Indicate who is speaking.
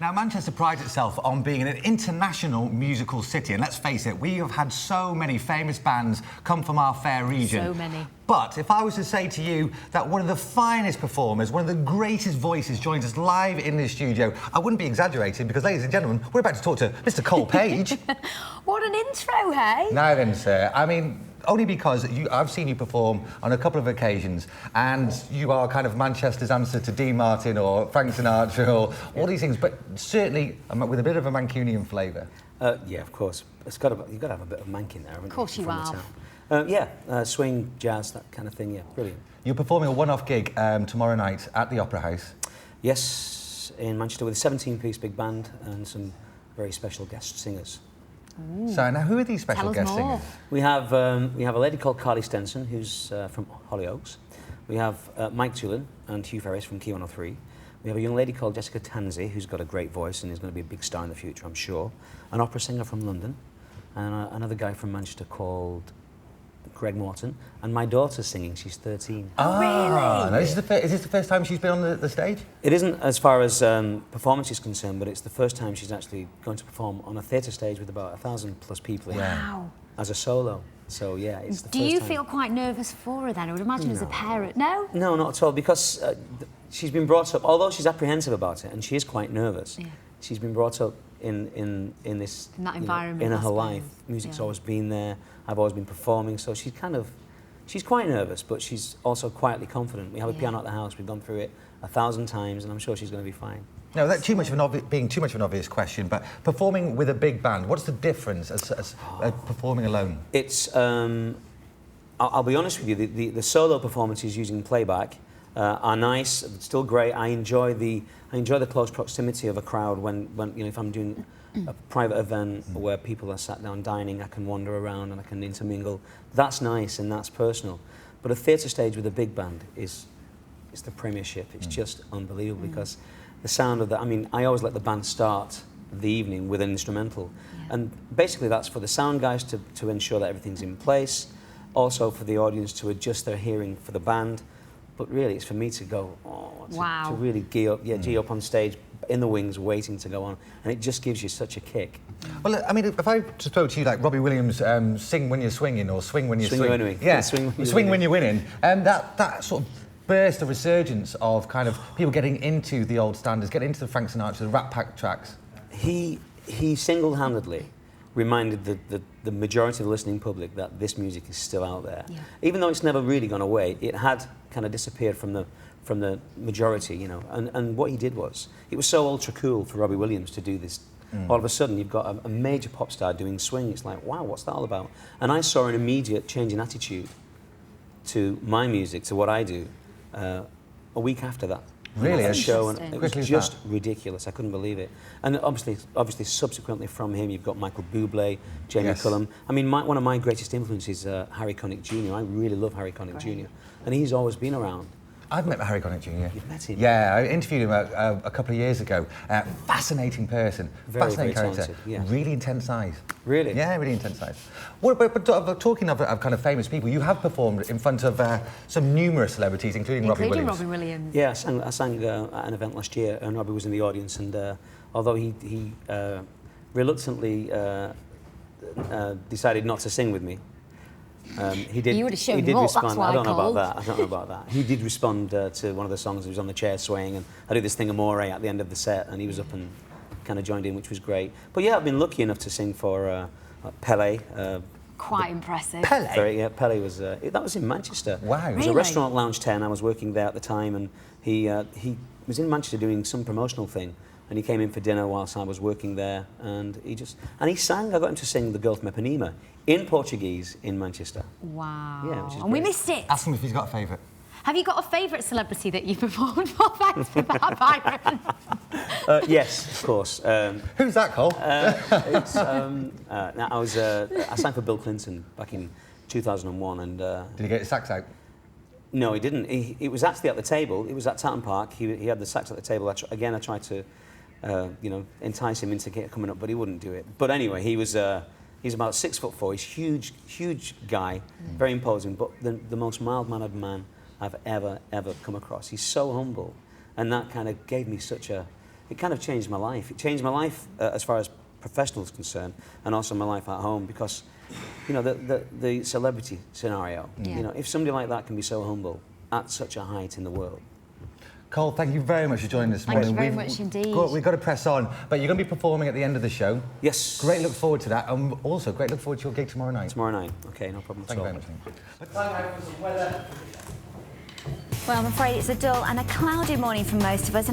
Speaker 1: Now, Manchester prides itself on being an international musical city, and let's face it, we have had so many famous bands come from our fair region.
Speaker 2: So many.
Speaker 1: But if I was to say to you that one of the finest performers, one of the greatest voices joins us live in this studio, I wouldn't be exaggerating because, ladies and gentlemen, we're about to talk to Mr. Cole Page.
Speaker 2: What an intro, hey?
Speaker 1: Now then, sir, I mean, only because I've seen you perform on a couple of occasions, and you are kind of Manchester's answer to Dean Martin or Frank Sinatra or all these things, but certainly with a bit of a Mancunian flavour.
Speaker 3: Yeah, of course. You've got to have a bit of Manc in there, haven't you?
Speaker 2: Of course you have.
Speaker 3: Swing, jazz, that kind of thing, yeah, brilliant.
Speaker 1: You're performing a one-off gig tomorrow night at the Opera House.
Speaker 3: Yes, in Manchester with a 17-piece big band and some very special guest singers.
Speaker 1: Ooh. So now, who are these special guest singers?
Speaker 3: We have a lady called Carly Stenson, who's from Hollyoaks. We have Mike Tulin and Hugh Ferris from Key 103. We have a young lady called Jessica Tansey, who's got a great voice and is going to be a big star in the future, I'm sure. An opera singer from London, and another guy from Manchester called Greg Morton, and my daughter's singing. She's 13.
Speaker 1: Oh, really? No, is this the first time she's been on the stage?
Speaker 3: It isn't as far as performance is concerned, but it's the first time she's actually going to perform on a theatre stage with about 1,000+ people in
Speaker 2: wow.
Speaker 3: As a solo. So yeah, it's the first time.
Speaker 2: Do you feel quite nervous for her then? I would imagine as a parent. No?
Speaker 3: No, not at all, because she's been brought up, although she's apprehensive about it, and she is quite nervous, she's been brought up in this
Speaker 2: in that environment,
Speaker 3: in her life. Music's always been there. I've always been performing, so she's quite nervous, but she's also quietly confident. We have a piano at the house. We've gone through it 1,000 times, and I'm sure she's going to be fine.
Speaker 1: No, that's being too much of an obvious question, but performing with a big band, what's the difference as performing alone?
Speaker 3: It's, I'll be honest with you, the solo performances using playback are nice, still great. I enjoy the close proximity of a crowd when you know, if I'm doing a private event where people are sat down dining, I can wander around and I can intermingle. That's nice and that's personal. But a theatre stage with a big band is the premiership. It's just unbelievable because the sound of that. I mean, I always let the band start the evening with an instrumental, and basically that's for the sound guys to ensure that everything's in place, also for the audience to adjust their hearing for the band. But really, it's for me to go, to really gee up on stage, in the wings, waiting to go on, and it just gives you such a kick.
Speaker 1: Well, I mean, if I just spoke to you like Robbie Williams, sing when you're swinging, or swing when you're swinging.
Speaker 3: Yeah,
Speaker 1: swing when you're winning. That sort of burst of resurgence of kind of people getting into the old standards, getting into the Frank Sinatra, the Rat Pack tracks.
Speaker 3: He single-handedly reminded the majority of the listening public that this music is still out there. Yeah. Even though it's never really gone away, it had kind of disappeared from the majority, you know. And what he did was, it was so ultra cool for Robbie Williams to do this. All of a sudden, you've got a major pop star doing swing. It's like, wow, what's that all about? And I saw an immediate change in attitude to my music, to what I do, a week after that.
Speaker 1: Really?
Speaker 3: A show, and it was just ridiculous. I couldn't believe it. And obviously, subsequently from him, you've got Michael Bublé, Jamie Cullum. I mean, one of my greatest influences is Harry Connick Jr. I really love Harry Connick Jr. And he's always been around.
Speaker 1: I've met Harry Connick Jr.
Speaker 3: You've met him?
Speaker 1: Yeah, I interviewed him a couple of years ago. Fascinating person, fascinating character,
Speaker 3: talented, yeah.
Speaker 1: Really intense eyes.
Speaker 3: Really?
Speaker 1: Yeah, really intense eyes. But talking of kind of famous people, you have performed in front of some numerous celebrities, including Robbie Williams.
Speaker 3: Yeah, I sang at an event last year, and Robbie was in the audience, and although he reluctantly decided not to sing with me, he did.
Speaker 2: You would have shown
Speaker 3: he did
Speaker 2: more,
Speaker 3: respond.
Speaker 2: that's why
Speaker 3: I don't know about that. He did respond to one of the songs. He was on the chair swaying, and I did this thing Amore at the end of the set, and he was up and kind of joined in, which was great. But yeah, I've been lucky enough to sing for Pele.
Speaker 2: Quite impressive.
Speaker 1: Pele?
Speaker 3: Pele was. That was in Manchester.
Speaker 1: Wow.
Speaker 3: It was a restaurant, Lounge 10. I was working there at the time, and he was in Manchester doing some promotional thing. And he came in for dinner whilst I was working there, and he sang. I got him to sing "The Girl from Ipanema" in Portuguese in Manchester.
Speaker 2: Wow!
Speaker 3: Yeah, which is
Speaker 2: and we missed it.
Speaker 1: Ask him if he's got a favourite.
Speaker 2: Have you got a favourite celebrity that you performed for? Thanks for that, Byron.
Speaker 3: Yes, of course.
Speaker 1: Who's that, Cole?
Speaker 3: I sang for Bill Clinton back in 2001, and
Speaker 1: did he get his sax out?
Speaker 3: No, he didn't. He was actually at the table. It was at Tatton Park. He had the sax at the table. I tried to, entice him into coming up, but he wouldn't do it. But anyway, he's about 6'4". He's huge guy, very imposing, but the most mild-mannered man I've ever come across. He's so humble, and that kind of gave me such a. it kind of changed my life. It changed my life as far as professional is concerned, and also my life at home, because, you know, the celebrity scenario,
Speaker 2: Yeah.
Speaker 3: you know, if somebody like that can be so humble at such a height in the world.
Speaker 1: Cole, thank you very much for joining us this
Speaker 2: Thank you
Speaker 1: morning.
Speaker 2: very much indeed.
Speaker 1: We've got to press on, but you're going to be performing at the end of the show.
Speaker 3: Yes.
Speaker 1: Great look forward to that, and also great look forward to your gig tomorrow night.
Speaker 3: Tomorrow night. Okay, no problem
Speaker 1: Thank
Speaker 3: at
Speaker 1: you
Speaker 3: all.
Speaker 1: very much. But time now for some weather.
Speaker 4: Well, I'm afraid it's a dull and a cloudy morning for most of us.